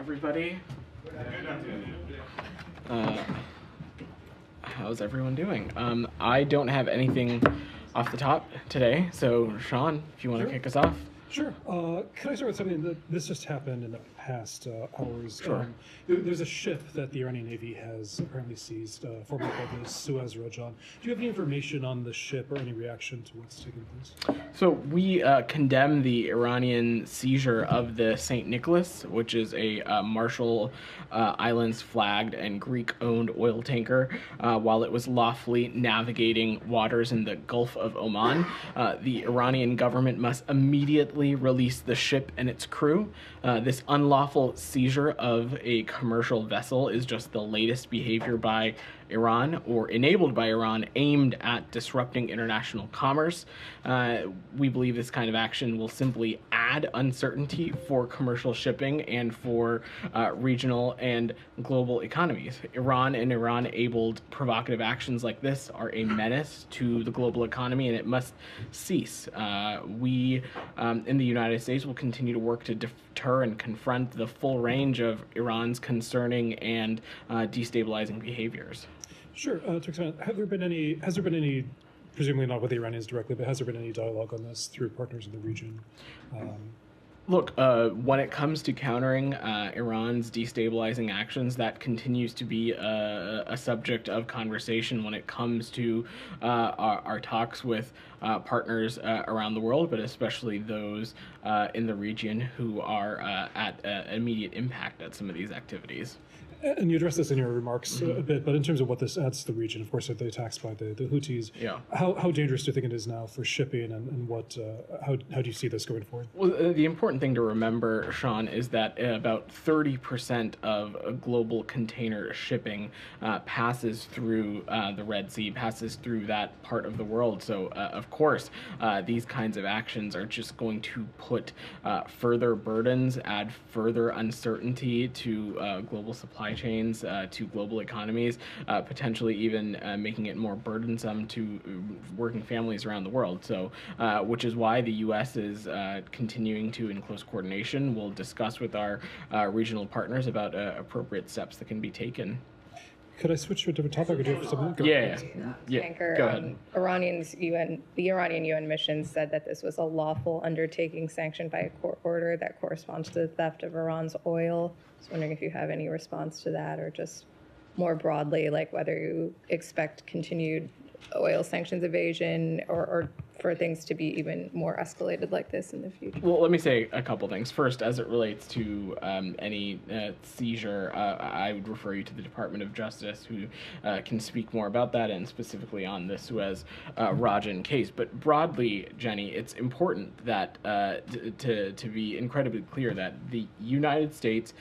everybody. Uh, how's everyone doing? I don't have anything off the top today, so Sean, if you want to kick us off. Sure. Can I start with something that this just happened in the past hours? Sure. There's a ship that the Iranian Navy has apparently seized, formerly called the Suez Rajan. Do you have any information on the ship or any reaction to what's taking place? So we condemn the Iranian seizure of the St. Nicholas, which is a Marshall Islands flagged and Greek-owned oil tanker, while it was lawfully navigating waters in the Gulf of Oman. The Iranian government must immediately release the ship and its crew. This unlawful seizure of a commercial vessel is just the latest behavior by Iran, or enabled by Iran, aimed at disrupting international commerce. We believe this kind of action will simply add uncertainty for commercial shipping and for regional and global economies. Iran and Iran-abled provocative actions like this are a menace to the global economy, and it must cease. We in the United States will continue to work to deter and confront the full range of Iran's concerning and destabilizing behaviors. Sure. To expand, has there been any, presumably not with the Iranians directly, but has there been any dialogue on this through partners in the region? Look, when it comes to countering Iran's destabilizing actions, that continues to be a subject of conversation when it comes to our talks with partners around the world, but especially those in the region who are at immediate impact at some of these activities. And you addressed this in your remarks a bit, but in terms of what this adds to the region, of course, the attacks by the Houthis, how dangerous do you think it is now for shipping, and what how do you see this going forward? Well, the important thing to remember, Sean, is that about 30% of global container shipping passes through the Red Sea, passes through that part of the world. So, of course, these kinds of actions are just going to put further burdens, add further uncertainty to global supply chains, to global economies, potentially even making it more burdensome to working families around the world. So, which is why the U.S. is continuing to, in close coordination, we'll discuss with our regional partners about appropriate steps that can be taken. Could I switch to a different topic, or do you have something? Yeah. Tanker, Go ahead. The Iranian UN mission said that this was a lawful undertaking sanctioned by a court order that corresponds to the theft of Iran's oil. I was wondering if you have any response to that, or just more broadly, like whether you expect continued oil sanctions evasion, or for things to be even more escalated like this in the future. Well, let me say a couple things. First, as it relates to any seizure, I would refer you to the Department of Justice, who can speak more about that, and specifically on the Suez Rajan case. But broadly, Jenny, it's important that to be incredibly clear that the United States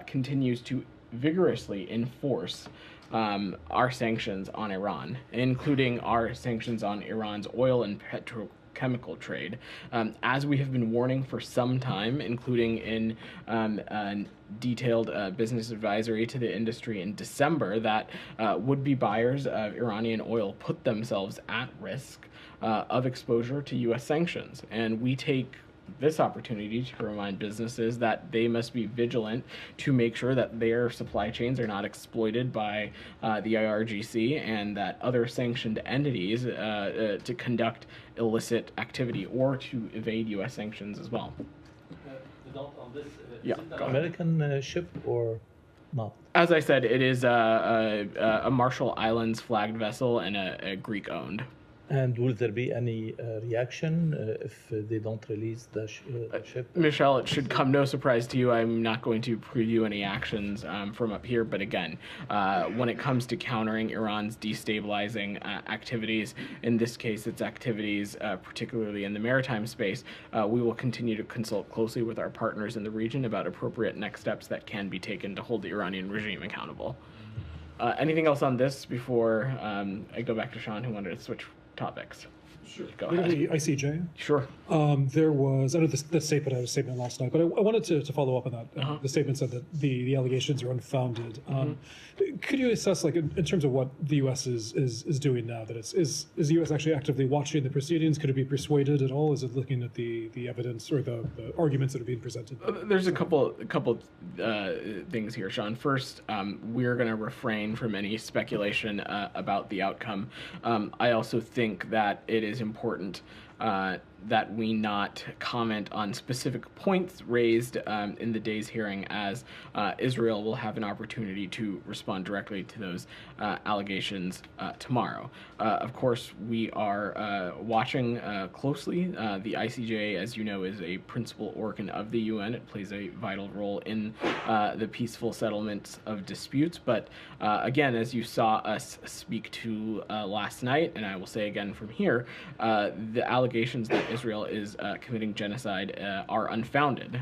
continues to vigorously enforce our sanctions on Iran, including our sanctions on Iran's oil and petrochemical trade. As we have been warning for some time, including in a detailed business advisory to the industry in December, that would-be buyers of Iranian oil put themselves at risk of exposure to U.S. sanctions. And we take this opportunity to remind businesses that they must be vigilant to make sure that their supply chains are not exploited by the IRGC and that other sanctioned entities to conduct illicit activity or to evade U.S. sanctions as well. On this, Yeah, is it go an ahead. American ship or not? As I said, it is a Marshall Islands flagged vessel and a Greek-owned. And will there be any reaction if they don't release the ship? Michelle, it should come no surprise to you. I'm not going to preview any actions from up here. But again, when it comes to countering Iran's destabilizing activities, in this case, its activities, particularly in the maritime space, we will continue to consult closely with our partners in the region about appropriate next steps that can be taken to hold the Iranian regime accountable. Anything else on this before I go back to Sean, who wanted to switch topics? Sure. Go Look at ahead. the ICJ. Sure. There was, I know the statement, I was a statement last night, but I wanted to follow up on that. The statement said that the allegations are unfounded. Could you assess, like, in terms of what the U.S. is doing now, that is the U.S. actually actively watching the proceedings? Could it be persuaded at all? Is it looking at the evidence or the arguments that are being presented? There's a couple things here, Sean. First, we're going to refrain from any speculation about the outcome. I also think that it is important that we not comment on specific points raised in the day's hearing, as Israel will have an opportunity to respond directly to those allegations tomorrow. Of course, we are watching closely. The ICJ, as you know, is a principal organ of the UN. It plays a vital role in the peaceful settlement of disputes. But again, as you saw us speak to last night, and I will say again from here, the allegations that Israel is committing genocide are unfounded.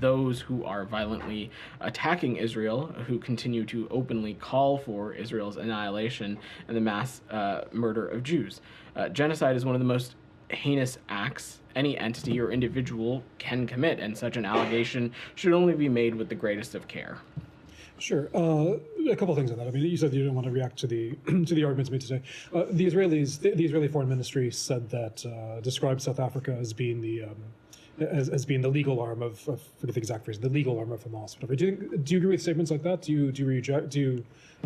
Those who are violently attacking Israel, who continue to openly call for Israel's annihilation and the mass murder of Jews. Genocide is one of the most heinous acts any entity or individual can commit, and such an allegation should only be made with the greatest of care. Sure. A couple of things on that. I mean, you said you didn't want to react to the to the arguments made today. The Israeli Foreign Ministry said that described South Africa as being the as being the legal arm of forget the exact phrase, the legal arm of Hamas. Whatever. Do you agree with statements like that? Do you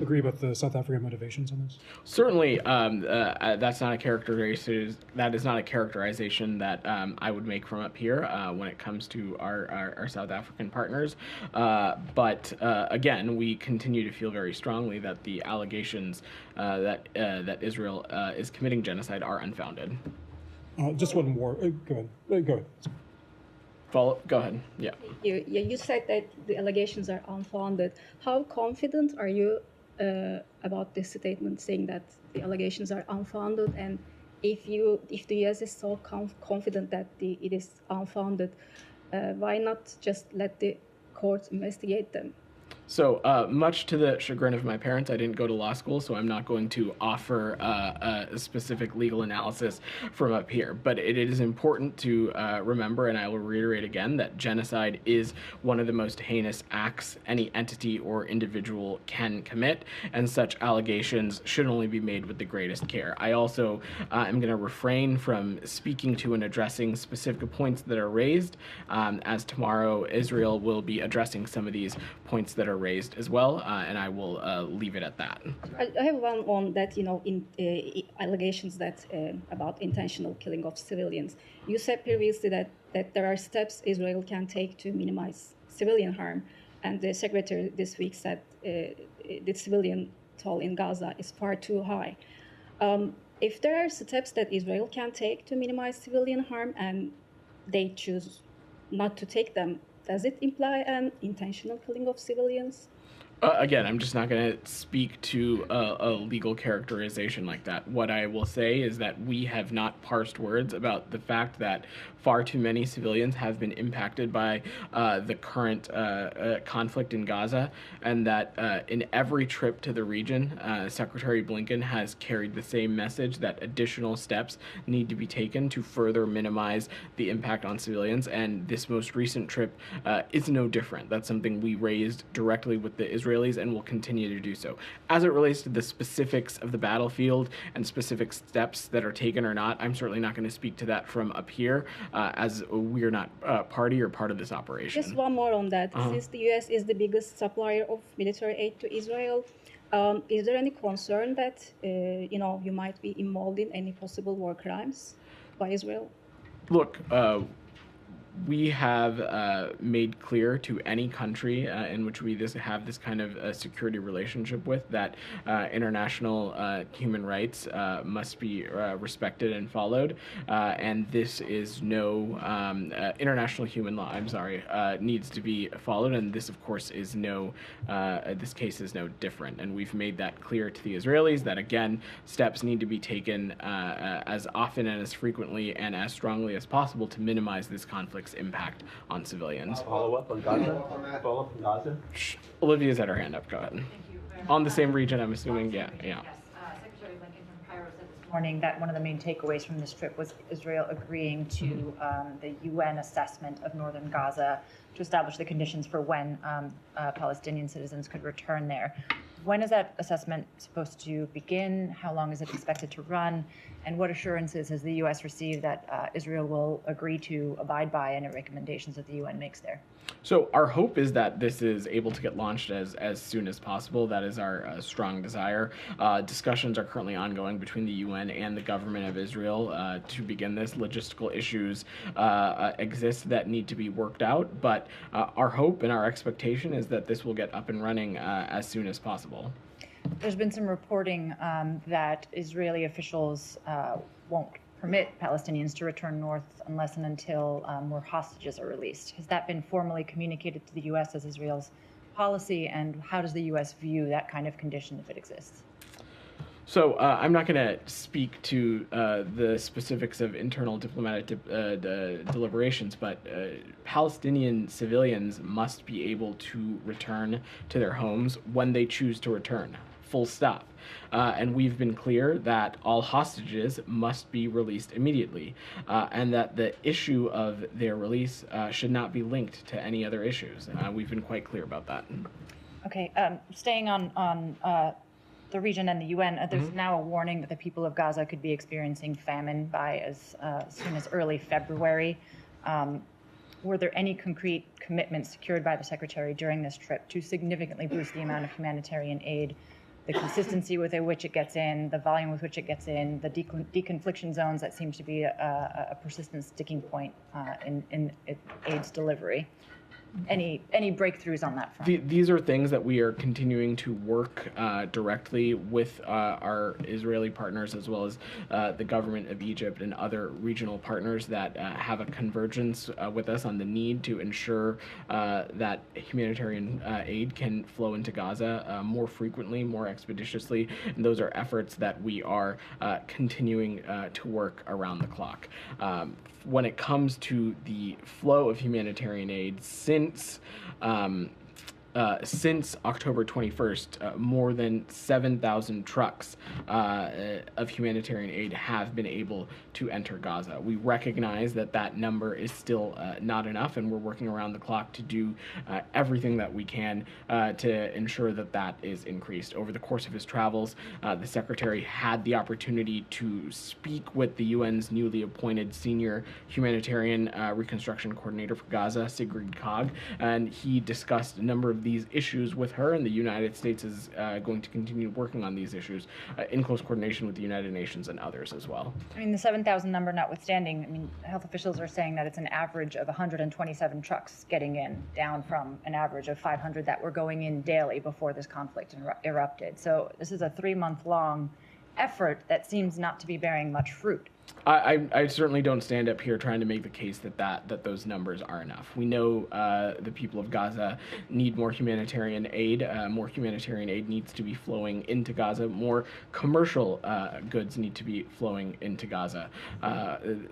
agree about the South African motivations on this? Certainly, that's not a characterization. That is not a characterization that I would make from up here when it comes to our South African partners. But again, we continue to feel very strongly that the allegations that Israel is committing genocide are unfounded. Just one more. Go ahead. Go ahead. Go ahead. Yeah. You said that the allegations are unfounded. How confident are you about this statement, saying that the allegations are unfounded? And if the U.S. is so confident that it is unfounded, why not just let the courts investigate them? So much to the chagrin of my parents, I didn't go to law school, so I'm not going to offer a specific legal analysis from up here. But it is important to remember, and I will reiterate again, that genocide is one of the most heinous acts any entity or individual can commit, and such allegations should only be made with the greatest care. I also am going to refrain from speaking to and addressing specific points that are raised, as tomorrow Israel will be addressing some of these points that are raised as well, and I will leave it at that. I have one on that, in allegations that about intentional killing of civilians. You said previously that there are steps Israel can take to minimize civilian harm, and the secretary this week said the civilian toll in Gaza is far too high. If there are steps that Israel can take to minimize civilian harm and they choose not to take them, does it imply an intentional killing of civilians? Again, I'm just not going to speak to a legal characterization like that. What I will say is that we have not parsed words about the fact that far too many civilians have been impacted by the current conflict in Gaza, and that in every trip to the region, Secretary Blinken has carried the same message that additional steps need to be taken to further minimize the impact on civilians, and this most recent trip is no different. That's something we raised directly with the Israelis and will continue to do so. As it relates to the specifics of the battlefield and specific steps that are taken or not, I'm certainly not going to speak to that from up here, as we're not party or part of this operation. Just one more on that. Since the U.S. is the biggest supplier of military aid to Israel, is there any concern that you might be involved in any possible war crimes by Israel? Look, we have made clear to any country in which we have this kind of security relationship with that international human rights must be respected and followed, and this is no international human law. Needs to be followed, and this, of course, is this case is no different. And we've made that clear to the Israelis that again, steps need to be taken as often and as frequently and as strongly as possible to minimize this conflict's impact on civilians. Follow up on Gaza? Follow up on Gaza? Olivia's had her hand up. Go ahead. Thank you very On much. the same region, I'm assuming. Yeah. Yes. Secretary Blinken from Cairo said this morning that one of the main takeaways from this trip was Israel agreeing to the UN assessment of northern Gaza to establish the conditions for when Palestinian citizens could return there. When is that assessment supposed to begin? How long is it expected to run? And what assurances has the U.S. received that Israel will agree to abide by any recommendations that the UN makes there? So our hope is that this is able to get launched as soon as possible. That is our strong desire. Discussions are currently ongoing between the UN and the government of Israel to begin this. Logistical issues exist that need to be worked out, but our hope and our expectation is that this will get up and running as soon as possible. There's been some reporting that Israeli officials won't permit Palestinians to return north unless and until more hostages are released. Has that been formally communicated to the U.S. as Israel's policy, and how does the U.S. view that kind of condition if it exists? So I'm not going to speak to the specifics of internal diplomatic deliberations, but Palestinian civilians must be able to return to their homes when they choose to return. Full stop. And we've been clear that all hostages must be released immediately, and that the issue of their release should not be linked to any other issues. We've been quite clear about that. Okay, staying on the region and the UN, there's now a warning that the people of Gaza could be experiencing famine by as soon as early February. Were there any concrete commitments secured by the Secretary during this trip to significantly boost the amount of humanitarian aid, the consistency with which it gets in, the volume with which it gets in, the deconfliction zones that seems to be a persistent sticking point in aid's delivery? Any breakthroughs on that front? These are things that we are continuing to work directly with our Israeli partners, as well as the government of Egypt and other regional partners that have a convergence with us on the need to ensure that humanitarian aid can flow into Gaza more frequently, more expeditiously. And those are efforts that we are continuing to work around the clock. When it comes to the flow of humanitarian aid, since October 21st, more than 7,000 trucks of humanitarian aid have been able to enter Gaza. We recognize that that number is still not enough, and we're working around the clock to do everything that we can to ensure that that is increased. Over the course of his travels, the Secretary had the opportunity to speak with the UN's newly appointed senior humanitarian reconstruction coordinator for Gaza, Sigrid Kaag, and he discussed a number of these issues with her, and the United States is going to continue working on these issues in close coordination with the United Nations and others as well. I mean, the 7,000 number notwithstanding, I mean, health officials are saying that it's an average of 127 trucks getting in, down from an average of 500 that were going in daily before this conflict erupted. So this is a 3-month-long effort that seems not to be bearing much fruit. I certainly don't stand up here trying to make the case that those numbers are enough. We know the people of Gaza need more humanitarian aid. More humanitarian aid needs to be flowing into Gaza. More commercial goods need to be flowing into Gaza.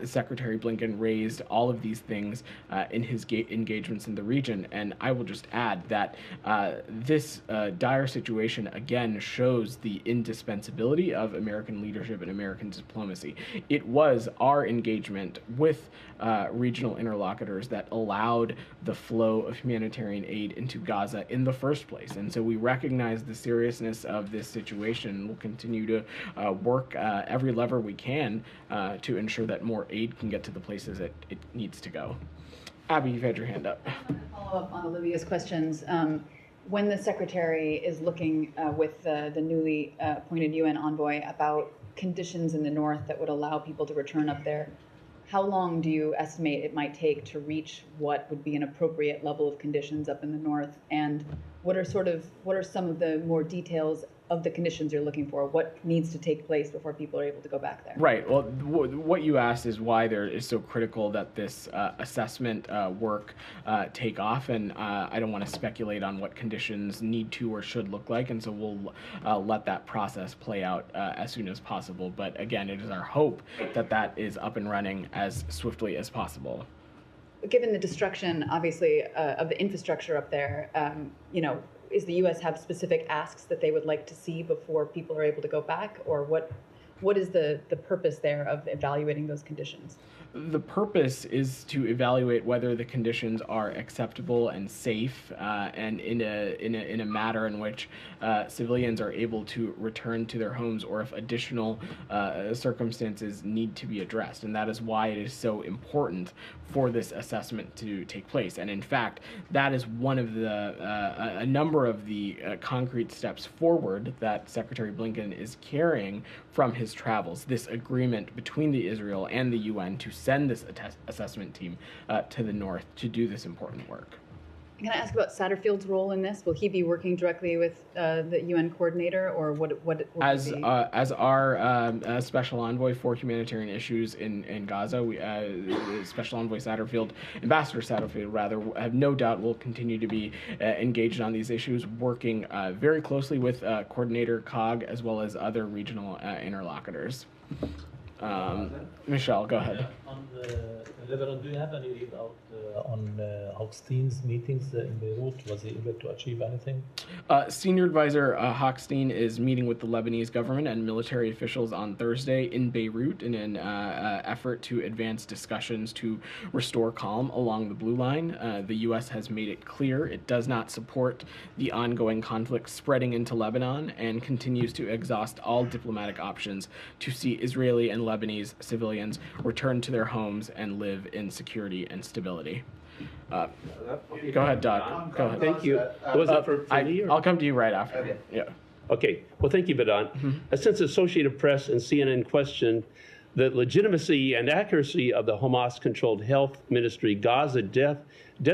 Secretary Blinken raised all of these things in his engagements in the region, and I will just add that this dire situation again shows the indispensability of American leadership and American diplomacy. It was our engagement with regional interlocutors that allowed the flow of humanitarian aid into Gaza in the first place. And so we recognize the seriousness of this situation, and we'll continue to work every lever we can to ensure that more aid can get to the places it needs to go. Abby, you've had your hand up. I want to follow up on Olivia's questions. When the Secretary is looking with the newly appointed UN envoy about conditions in the north that would allow people to return up there, how long do you estimate it might take to reach what would be an appropriate level of conditions up in the north? And what are some of the more details of the conditions you're looking for? What needs to take place before people are able to go back there? Right. Well, what you asked is why there is so critical that this assessment work take off, and I don't want to speculate on what conditions need to or should look like, and so we'll let that process play out as soon as possible. But again, it is our hope that that is up and running as swiftly as possible. Given the destruction, obviously, of the infrastructure up there, is the U.S. have specific asks that they would like to see before people are able to go back, or what What is the purpose there of evaluating those conditions? The purpose is to evaluate whether the conditions are acceptable and safe, and in a matter in which civilians are able to return to their homes, or if additional circumstances need to be addressed. And that is why it is so important for this assessment to take place. And in fact, that is one of the a number of the concrete steps forward that Secretary Blinken is carrying from his travels. This agreement between the Israel and the UN to send this assessment team to the north to do this important work. Can I ask about Satterfield's role in this? Will he be working directly with the UN coordinator, or what as our special envoy for humanitarian issues in Gaza, Special Envoy Satterfield, Ambassador Satterfield rather, have no doubt will continue to be engaged on these issues, working very closely with Coordinator COG as well as other regional interlocutors. Michelle, go ahead. On Lebanon, do you have any readout on Hochstein's meetings in Beirut? Was he able to achieve anything? Senior Advisor Hochstein is meeting with the Lebanese government and military officials on Thursday in Beirut in an effort to advance discussions to restore calm along the Blue Line. The U.S. has made it clear it does not support the ongoing conflict spreading into Lebanon and continues to exhaust all diplomatic options to see Israeli and Lebanese civilians return to their homes and live in security and stability. Go ahead, Doc. Go ahead. Thank you. Was it for me? I'll come to you right after. Okay. Yeah. Okay. Well, thank you, Vedant. Since Associated Press and CNN questioned the legitimacy and accuracy of the Hamas-controlled health ministry Gaza death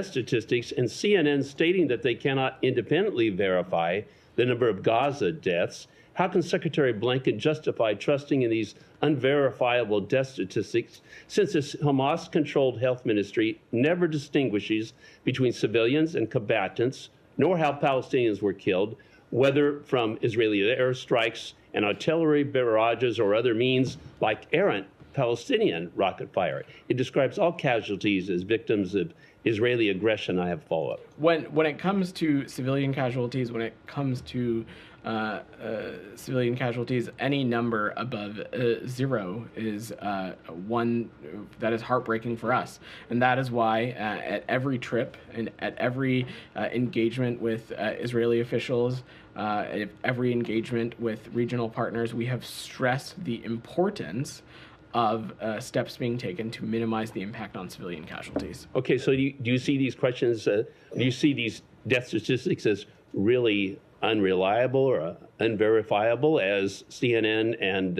statistics, and CNN stating that they cannot independently verify the number of Gaza deaths, how can Secretary Blinken justify trusting in these unverifiable death statistics, since this Hamas-controlled health ministry never distinguishes between civilians and combatants, nor how Palestinians were killed, whether from Israeli airstrikes and artillery barrages or other means like errant Palestinian rocket fire? It describes all casualties as victims of Israeli aggression. I have follow-up. When it comes to civilian casualties, when it comes to civilian casualties, any number above 0 is one that is heartbreaking for us. And that is why at every trip and at every engagement with Israeli officials, at every engagement with regional partners, we have stressed the importance of steps being taken to minimize the impact on civilian casualties. Okay, so do you see these questions, do you see these death statistics as really unreliable or unverifiable, as CNN and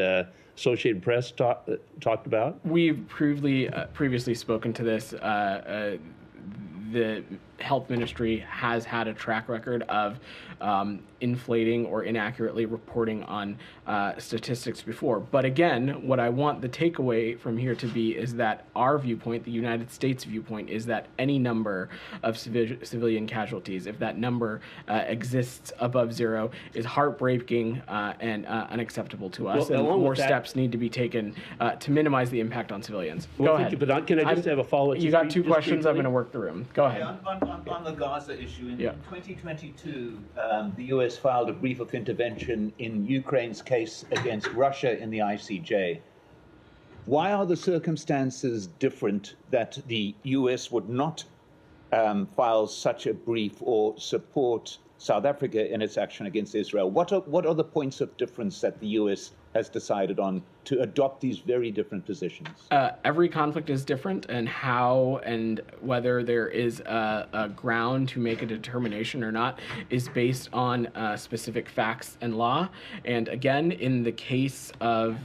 Associated Press talked about? We've previously spoken to this. The health ministry has had a track record of inflating or inaccurately reporting on statistics before. But again, what I want the takeaway from here to be is that our viewpoint, the United States viewpoint, is that any number of civilian casualties, if that number exists above 0, is heartbreaking and unacceptable to us. Well, and more steps need to be taken to minimize the impact on civilians. Go ahead. Thank you, but can I just have a follow-up? You got 2 questions. I'm going to work through them. Go ahead. On the Gaza issue, in 2022, the U.S. filed a brief of intervention in Ukraine's case against Russia in the ICJ. Why are the circumstances different that the U.S. would not file such a brief or support South Africa in its action against Israel? What are the points of difference that the U.S. has decided on to adopt these very different positions? Every conflict is different, and how and whether there is a ground to make a determination or not is based on specific facts and law. And again, in the case of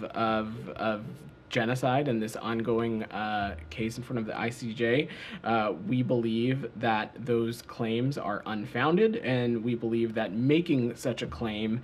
genocide and this ongoing case in front of the ICJ, we believe that those claims are unfounded, and we believe that making such a claim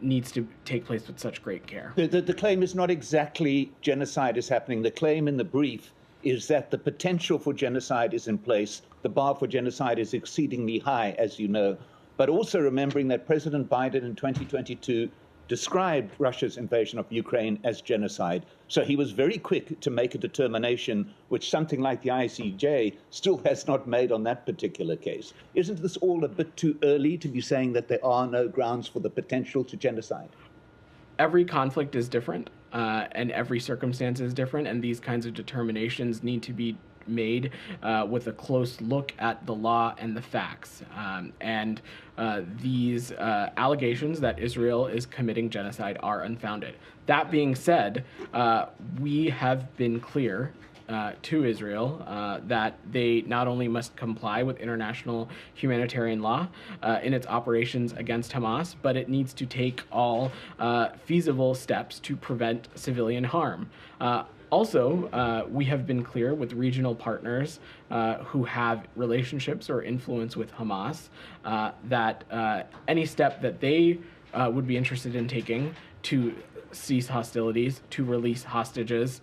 needs to take place with such great care. The claim is not exactly genocide is happening. The claim in the brief is that the potential for genocide is in place. The bar for genocide is exceedingly high, as you know. But also remembering that President Biden in 2022 described Russia's invasion of Ukraine as genocide. So he was very quick to make a determination, which something like the ICJ still has not made on that particular case. Isn't this all a bit too early to be saying that there are no grounds for the potential to genocide? every conflict is different, and every circumstance is different, and these kinds of determinations need to be made with a close look at the law and the facts. And these allegations that Israel is committing genocide are unfounded. That being said, we have been clear to Israel that they not only must comply with international humanitarian law in its operations against Hamas, but it needs to take all feasible steps to prevent civilian harm. Also, we have been clear with regional partners who have relationships or influence with Hamas that any step that they would be interested in taking to cease hostilities, to release hostages,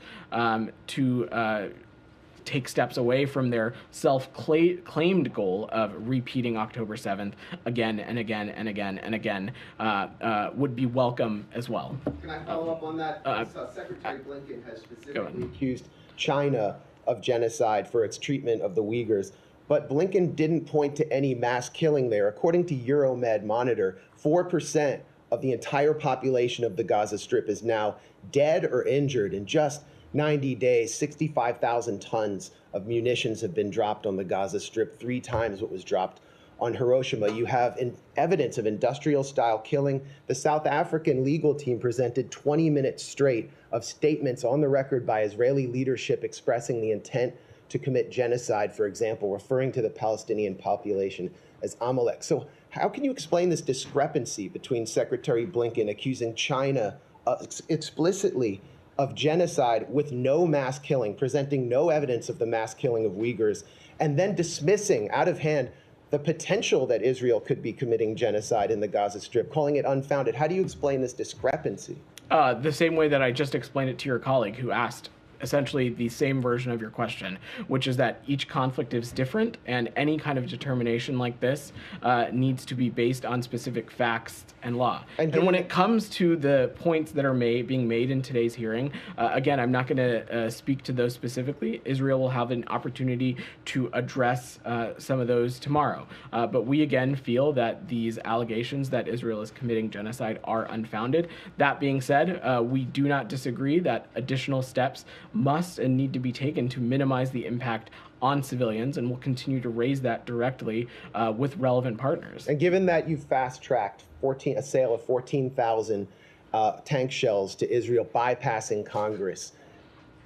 to take steps away from their self-claimed goal of repeating October 7th again and again and again and again would be welcome as well. Can I follow up on that? Secretary Blinken has specifically accused China of genocide for its treatment of the Uyghurs, but Blinken didn't point to any mass killing there. According to Euromed Monitor, 4% of the entire population of the Gaza Strip is now dead or injured. In just 90 days, 65,000 tons of munitions have been dropped on the Gaza Strip, 3 times what was dropped on Hiroshima. You have evidence of industrial-style killing. The South African legal team presented 20 minutes straight of statements on the record by Israeli leadership expressing the intent to commit genocide, for example, referring to the Palestinian population as Amalek. So how can you explain this discrepancy between Secretary Blinken accusing China explicitly of genocide with no mass killing, presenting no evidence of the mass killing of Uyghurs, and then dismissing out of hand the potential that Israel could be committing genocide in the Gaza Strip, calling it unfounded? How do you explain this discrepancy? The same way that I just explained it to your colleague who asked essentially the same version of your question, which is that each conflict is different, and any kind of determination like this needs to be based on specific facts and law. And when it comes to the points that are being made in today's hearing, again, I'm not going to speak to those specifically. Israel will have an opportunity to address some of those tomorrow. But we again feel that these allegations that Israel is committing genocide are unfounded. That being said, we do not disagree that additional steps must and need to be taken to minimize the impact on civilians, and we'll continue to raise that directly with relevant partners. And given that you fast-tracked a sale of 14,000 tank shells to Israel, bypassing Congress,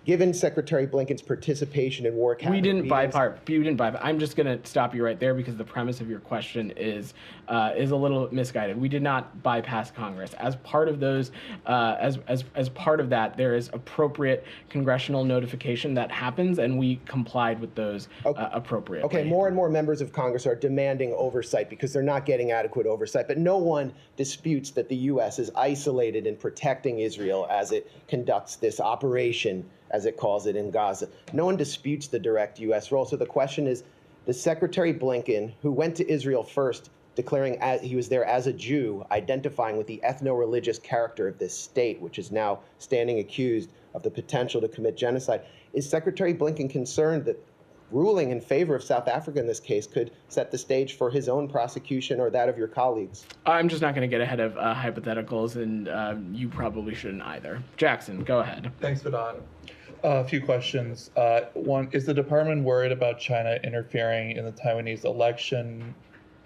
given Secretary Blinken's participation in war cabinet We didn't meetings, bypass. I'm just going to stop you right there because the premise of your question is a little misguided. We did not bypass Congress. As part of those, as part of that, there is appropriate congressional notification that happens, and we complied with those appropriately. Okay, more and more members of Congress are demanding oversight because they're not getting adequate oversight. But no one disputes that the U.S. is isolated in protecting Israel as it conducts this operation, as it calls it, in Gaza. No one disputes the direct U.S. role. So the question is, does Secretary Blinken, who went to Israel first, declaring he was there as a Jew, identifying with the ethno-religious character of this state, which is now standing accused of the potential to commit genocide, is Secretary Blinken concerned that ruling in favor of South Africa in this case could set the stage for his own prosecution or that of your colleagues? I'm just not going to get ahead of hypotheticals, and you probably shouldn't either. Jackson, go ahead. Thanks, Vedant. A few questions. One, is the department worried about China interfering in the Taiwanese election?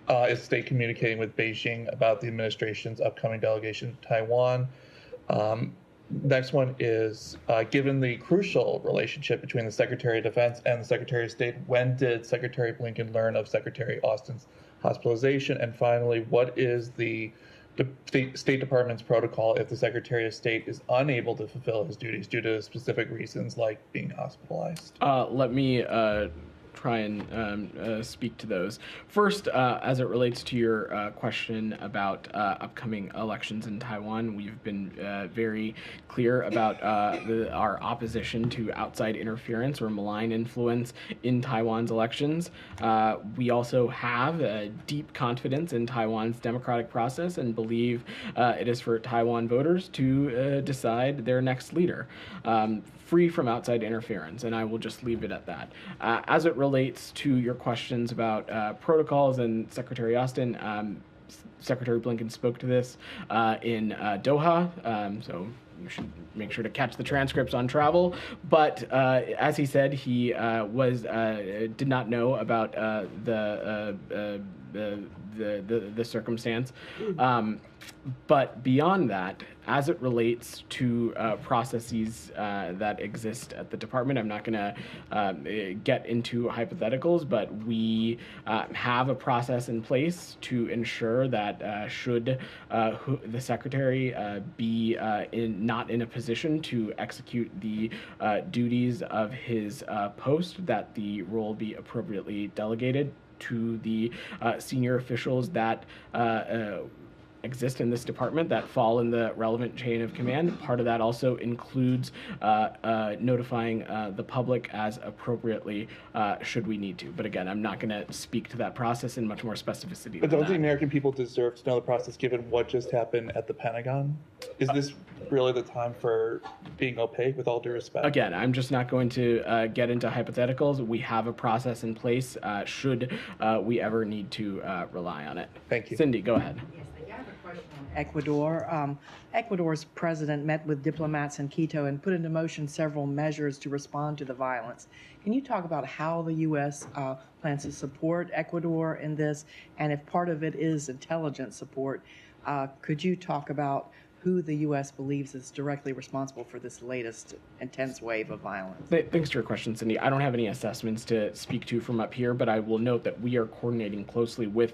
Is the state communicating with Beijing about the administration's upcoming delegation to Taiwan? Next one is, given the crucial relationship between the Secretary of Defense and the Secretary of State, when did Secretary Blinken learn of Secretary Austin's hospitalization? And finally, what is the State Department's protocol if the Secretary of State is unable to fulfill his duties due to specific reasons like being hospitalized? Let me try and speak to those. First, as it relates to your question about upcoming elections in Taiwan, we've been very clear about our opposition to outside interference or malign influence in Taiwan's elections. We also have deep confidence in Taiwan's democratic process and believe it is for Taiwan voters to decide their next leader, free from outside interference, and I will just leave it at that. As it relates to your questions about protocols and Secretary Austin, Secretary Blinken spoke to this in Doha, so you should make sure to catch the transcripts on travel. But as he said, he did not know about the circumstance. But beyond that, as it relates to processes that exist at the department, I'm not going to get into hypotheticals, but we have a process in place to ensure that should the secretary be not in a position to execute the duties of his post, that the role be appropriately delegated to the senior officials that exist in this department that fall in the relevant chain of command. Part of that also includes notifying the public as appropriately should we need to. But again, I'm not going to speak to that process in much more specificity. But don't the American people deserve to know the process given what just happened at the Pentagon? Is this really the time for being opaque, with all due respect? Again, I'm just not going to get into hypotheticals. We have a process in place should we ever need to rely on it. Thank you. Cindy, go ahead. Ecuador. Ecuador's president met with diplomats in Quito and put into motion several measures to respond to the violence. Can you talk about how the U.S. Plans to support Ecuador in this? And if part of it is intelligence support, could you talk about who the U.S. believes is directly responsible for this latest intense wave of violence? Thanks for your question, Cindy. I don't have any assessments to speak to from up here, but I will note that we are coordinating closely with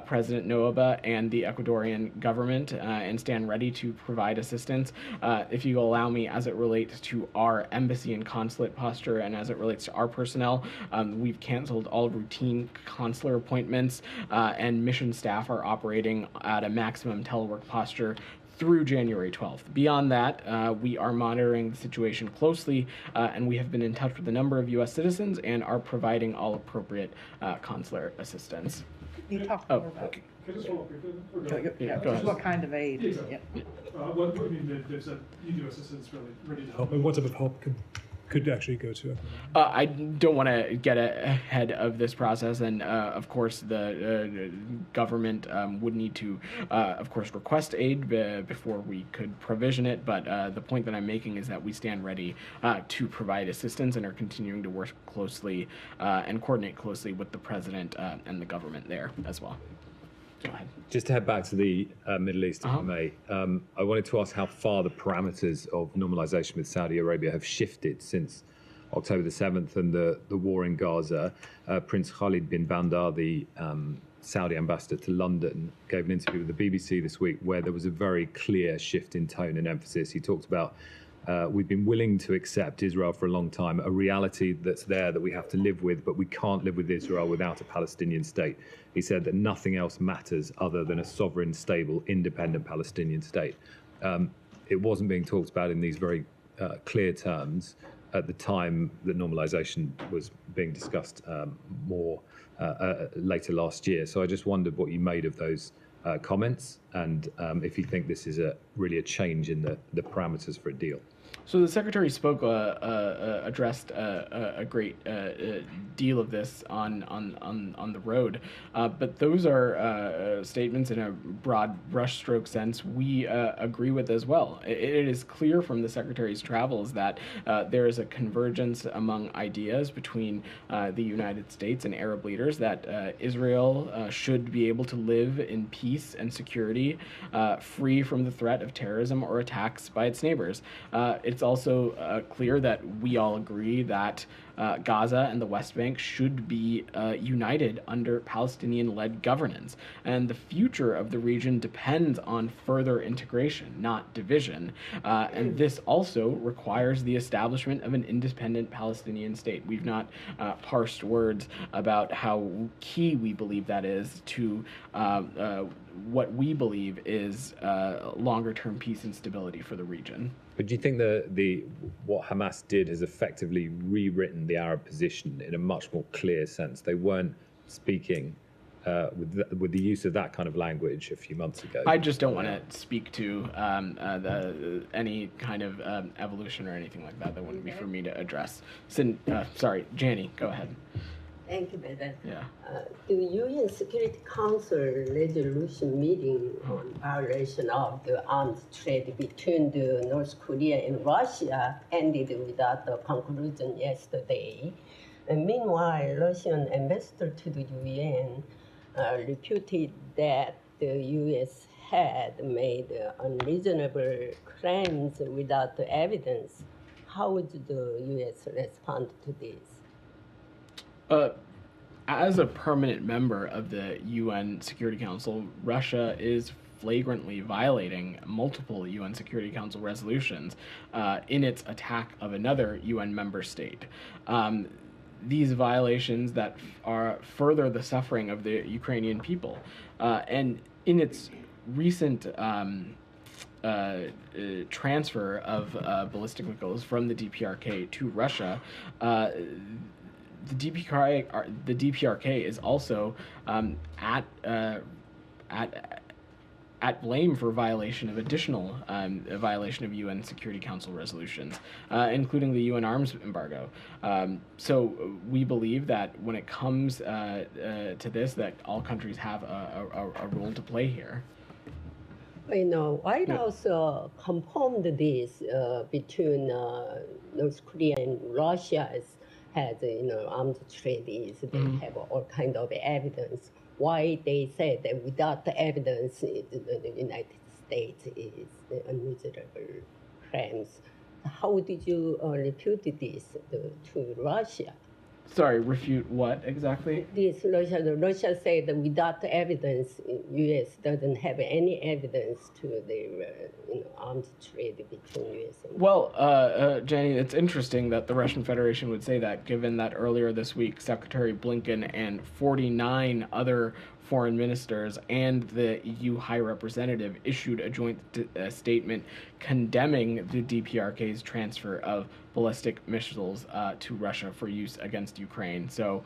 President Noboa and the Ecuadorian government and stand ready to provide assistance. If you allow me, as it relates to our embassy and consulate posture and as it relates to our personnel, we've canceled all routine consular appointments and mission staff are operating at a maximum telework posture through January 12th. Beyond that, we are monitoring the situation closely, and we have been in touch with a number of U.S. citizens and are providing all appropriate consular assistance. Can you talk more about Can I just follow up? Go ahead. what kind of aid? Yeah. What I mean, they've said U.S. assistance ready to help, and what type of help could actually go to it? I don't want to get ahead of this process, and of course the government would need to, of course, request aid before we could provision it, but the point that I'm making is that we stand ready to provide assistance and are continuing to work closely and coordinate closely with the president and the government there as well. Go ahead. Just to head back to the Middle East, if I may, I wanted to ask how far the parameters of normalization with Saudi Arabia have shifted since October the 7th and the war in Gaza. Prince Khalid bin Bandar, the Saudi ambassador to London, gave an interview with the BBC this week where there was a very clear shift in tone and emphasis. He talked about we've been willing to accept Israel for a long time, a reality that's there that we have to live with, but we can't live with Israel without a Palestinian state. He said that nothing else matters other than a sovereign, stable, independent Palestinian state. It wasn't being talked about in these very clear terms at the time that normalization was being discussed more later last year. So I just wondered what you made of those comments and if you think this is really a change in the parameters for a deal. So the Secretary spoke, addressed a great deal of this on the road, but those are statements in a broad brushstroke sense we agree with as well. It is clear from the Secretary's travels that there is a convergence among ideas between the United States and Arab leaders that Israel should be able to live in peace and security, free from the threat of terrorism or attacks by its neighbors. It's also clear that we all agree that Gaza and the West Bank should be united under Palestinian-led governance. And the future of the region depends on further integration, not division. And this also requires the establishment of an independent Palestinian state. We've not parsed words about how key we believe that is to what we believe is longer-term peace and stability for the region. But do you think what Hamas did has effectively rewritten the Arab position in a much more clear sense? They weren't speaking with the use of that kind of language a few months ago. I just don't want to speak to any kind of evolution or anything like that. That wouldn't be for me to address. Sorry, Janie, go ahead. Thank you, President. Yeah. The UN Security Council resolution meeting on violation of the arms trade between the North Korea and Russia ended without a conclusion yesterday. And meanwhile, Russian ambassador to the UN reputed that the US had made unreasonable claims without evidence. How would the US respond to this? As a permanent member of the UN Security Council, Russia is flagrantly violating multiple UN Security Council resolutions in its attack of another UN member state. These violations that are further the suffering of the Ukrainian people. And in its recent transfer of ballistic missiles from the DPRK to Russia, the DPRK is also at blame for violation of additional violation of UN Security Council resolutions, including the UN arms embargo. So we believe that when it comes to this, that all countries have a role to play here. You know, White House confirmed this between North Korea and Russia has, arms treaties. They have all kind of evidence. Why they say that without the evidence, the United States is unreasonable claims. How did you refute this to Russia? Sorry, refute what exactly? This Russia said that without the evidence, U.S. doesn't have any evidence to the arms trade between U.S. and Well, Jenny, it's interesting that the Russian Federation would say that, given that earlier this week, Secretary Blinken and 49 other foreign ministers and the EU High Representative issued a joint statement condemning the DPRK's transfer of ballistic missiles to Russia for use against Ukraine. So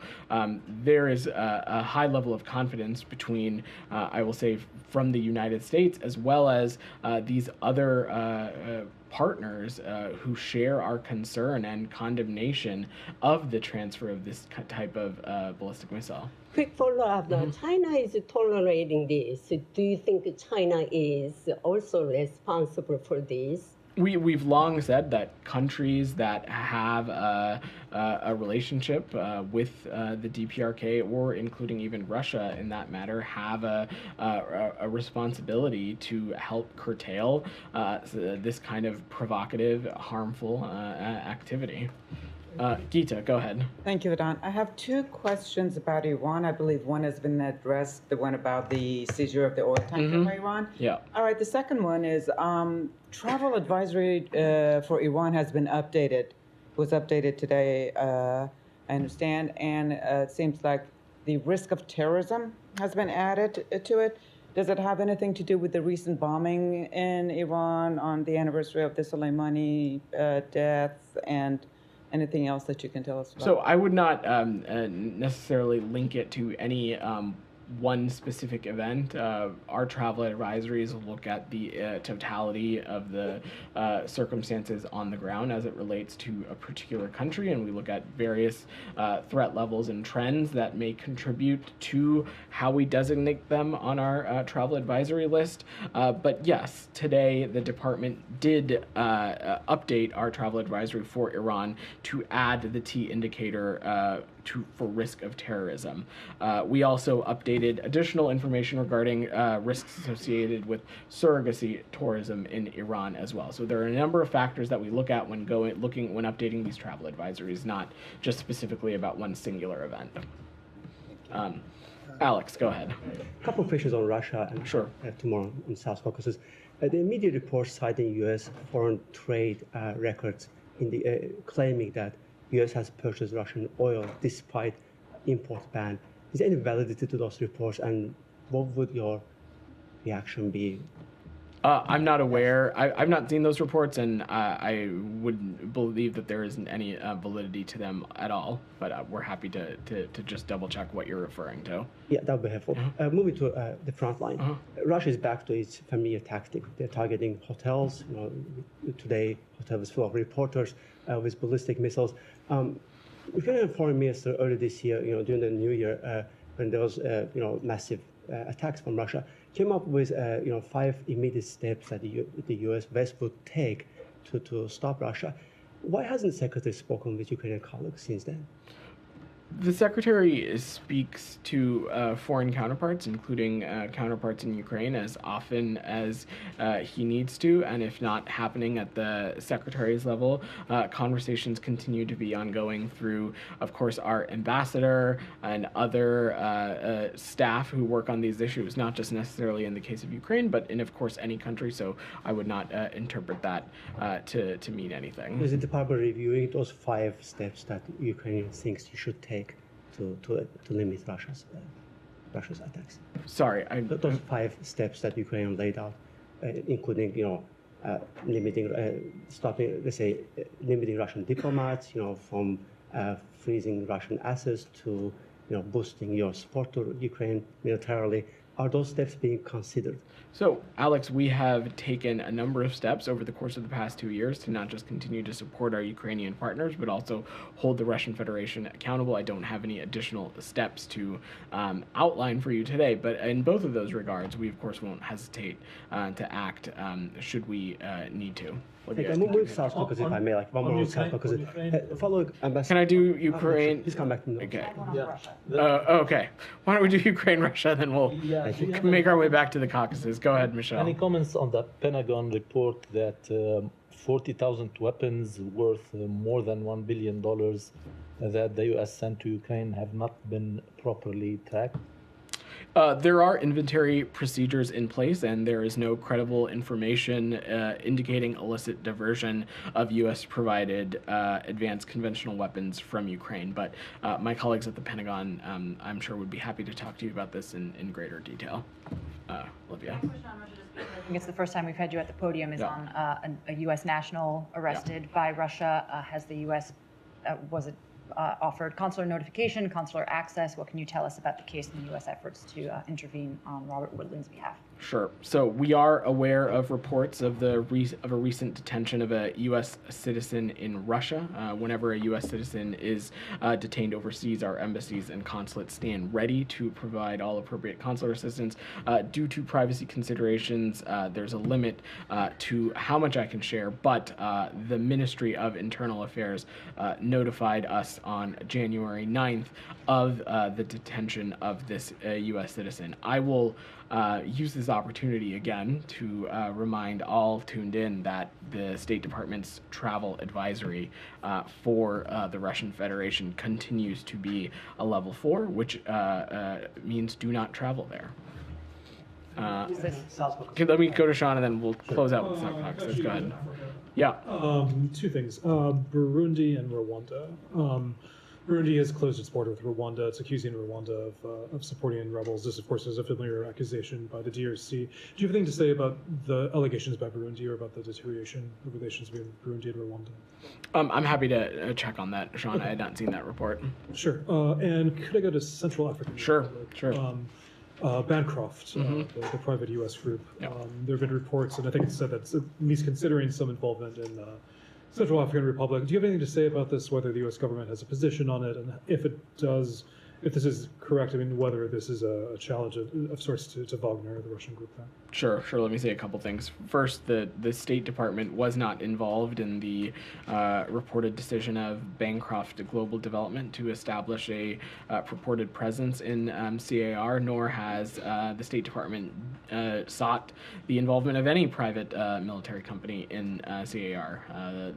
there is a high level of confidence between, I will say, from the United States as well as these other partners who share our concern and condemnation of the transfer of this type of ballistic missile. Quick follow-up, China is tolerating this. Do you think China is also responsible for this? We've long said that countries that have a relationship with the DPRK, or including even Russia in that matter, have a responsibility to help curtail this kind of provocative, harmful activity. Geeta, go ahead. Thank you, Vedant. I have two questions about Iran. I believe one has been addressed, the one about the seizure of the oil tanker by Iran. Yeah. All right, the second one is travel advisory for Iran has been updated, was updated today, I understand, and it seems like the risk of terrorism has been added to it. Does it have anything to do with the recent bombing in Iran on the anniversary of the Soleimani death, and anything else that you can tell us about? So I would not necessarily link it to any one specific event. Our travel advisories look at the totality of the circumstances on the ground as it relates to a particular country, and we look at various threat levels and trends that may contribute to how we designate them on our travel advisory list. But yes, today the department did update our travel advisory for Iran to add the T indicator for risk of terrorism. We also updated additional information regarding risks associated with surrogacy tourism in Iran as well. So there are a number of factors that we look at when updating these travel advisories, not just specifically about one singular event. Alex, go ahead. A couple of questions on Russia and tomorrow in South Caucasus. The media reports citing U.S. foreign trade records in claiming that U.S. has purchased Russian oil despite import ban. Is there any validity to those reports, and what would your reaction be? I'm not aware. I've not seen those reports, and I wouldn't believe that there isn't any validity to them at all. But we're happy to just double check what you're referring to. Yeah, that would be helpful. Moving to the front line, Russia is back to its familiar tactic. They're targeting hotels. Today, hotel was full of reporters with ballistic missiles. Ukrainian foreign minister earlier this year, during the new year, when there was, massive attacks from Russia, came up with, 5 immediate steps that the U.S. West would take to stop Russia. Why hasn't the Secretary spoken with Ukrainian colleagues since then? The Secretary speaks to foreign counterparts, including counterparts in Ukraine, as often as he needs to, and if not happening at the Secretary's level, conversations continue to be ongoing through, of course, our ambassador and other staff who work on these issues, not just necessarily in the case of Ukraine, but in, of course, any country, so I would not interpret that to mean anything. Is the department reviewing those 5 steps that Ukraine thinks you should take to limit Russia's attacks? Sorry, those 5 steps that Ukraine laid out, including limiting, stopping, let's say, limiting Russian diplomats, from freezing Russian assets to boosting your support to Ukraine militarily. Are those steps being considered? So, Alex, we have taken a number of steps over the course of the past 2 years to not just continue to support our Ukrainian partners, but also hold the Russian Federation accountable. I don't have any additional steps to outline for you today, but in both of those regards, we, of course, won't hesitate to act should we need to. I'm moving South Caucasus, if I may, one more on South Caucasus. Follow Can I do Ukraine? Please come back to me. Okay. Okay. Why don't we do Ukraine, Russia, then we'll make our way back to the Caucasus. Go ahead, Michelle. Any comments on the Pentagon report that 40,000 weapons worth more than $1 billion that the U.S. sent to Ukraine have not been properly tracked? There are inventory procedures in place, and there is no credible information indicating illicit diversion of U.S.-provided advanced conventional weapons from Ukraine. But my colleagues at the Pentagon, I'm sure, would be happy to talk to you about this in greater detail. Olivia. I think it's the first time we've had you at the podium is on a U.S. national arrested by Russia. Has the U.S. Offered consular notification, consular access? What can you tell us about the case and the U.S. efforts to intervene on Robert Woodland's behalf? Sure. So we are aware of reports of a recent detention of a U.S. citizen in Russia. Whenever a U.S. citizen is detained overseas, our embassies and consulates stand ready to provide all appropriate consular assistance. Due to privacy considerations, there's a limit to how much I can share, but the Ministry of Internal Affairs notified us on January 9th of the detention of this U.S. citizen. I will use this opportunity again to remind all tuned in that the State Department's travel advisory for the Russian Federation continues to be a level 4, which means do not travel there. Let me go to Sean and then we'll close out with South Caucasus. Go ahead. Yeah. 2 things. Burundi and Rwanda. Burundi has closed its border with Rwanda. It's accusing Rwanda of supporting rebels. This, of course, is a familiar accusation by the DRC. Do you have anything to say about the allegations by Burundi or about the deterioration of relations between Burundi and Rwanda? I'm happy to check on that, Sean. I had not seen that report. Sure. And could I go to Central Africa? Sure. Bancroft, the private U.S. group. There have been reports, and I think it's said that at least considering some involvement in Central African Republic. Do you have anything to say about this, whether the U.S. government has a position on it, and if it does, if this is correct, I mean, whether this is a challenge of sorts to Wagner, the Russian group there? Sure. Let me say a couple things. First, the State Department was not involved in the reported decision of Bancroft Global Development to establish a purported presence in CAR, nor has the State Department sought the involvement of any private military company in CAR.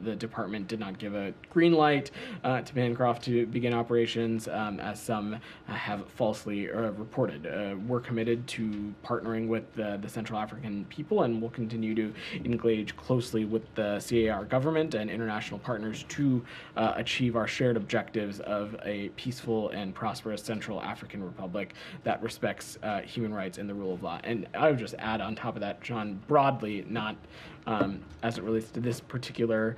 The department did not give a green light to Bancroft to begin operations, as some have falsely reported. We're committed to partnering with the Central African people, and will continue to engage closely with the CAR government and international partners to achieve our shared objectives of a peaceful and prosperous Central African Republic that respects human rights and the rule of law. And I would just add on top of that, John, broadly, not as it relates to this particular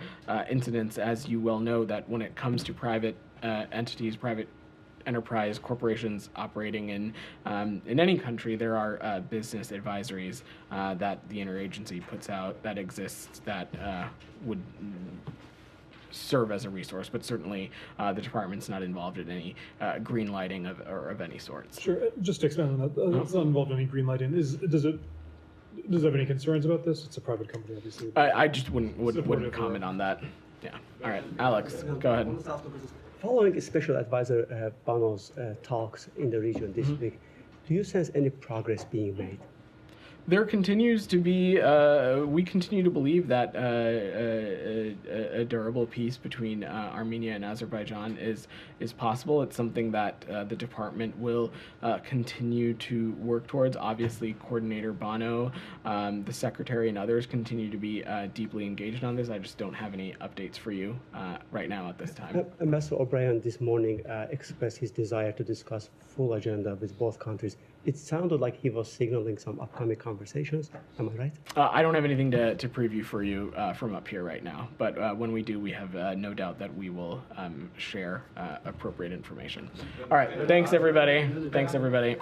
incident, as you well know, that when it comes to private entities, private enterprise corporations operating in any country, there are business advisories that the interagency puts out that exists that would serve as a resource, but certainly the department's not involved in any green lighting of any sorts. Sure. Just to expand on that, it's not involved in any green lighting. Does it have any concerns about this? It's a private company, obviously. I just wouldn't comment on that. Yeah. All right, Alex, go ahead. Following Special Advisor Bono's talks in the region this week, do you sense any progress being made? There continues to be, we continue to believe that a durable peace between Armenia and Azerbaijan is possible. It's something that the department will continue to work towards. Obviously, Coordinator Bono, the Secretary, and others continue to be deeply engaged on this. I just don't have any updates for you right now at this time. Ambassador O'Brien this morning expressed his desire to discuss full agenda with both countries. It sounded like he was signaling some upcoming conversations. Am I right? I don't have anything to preview for you from up here right now, but when we do, we have no doubt that we will share appropriate information. All right, thanks everybody. Thanks everybody.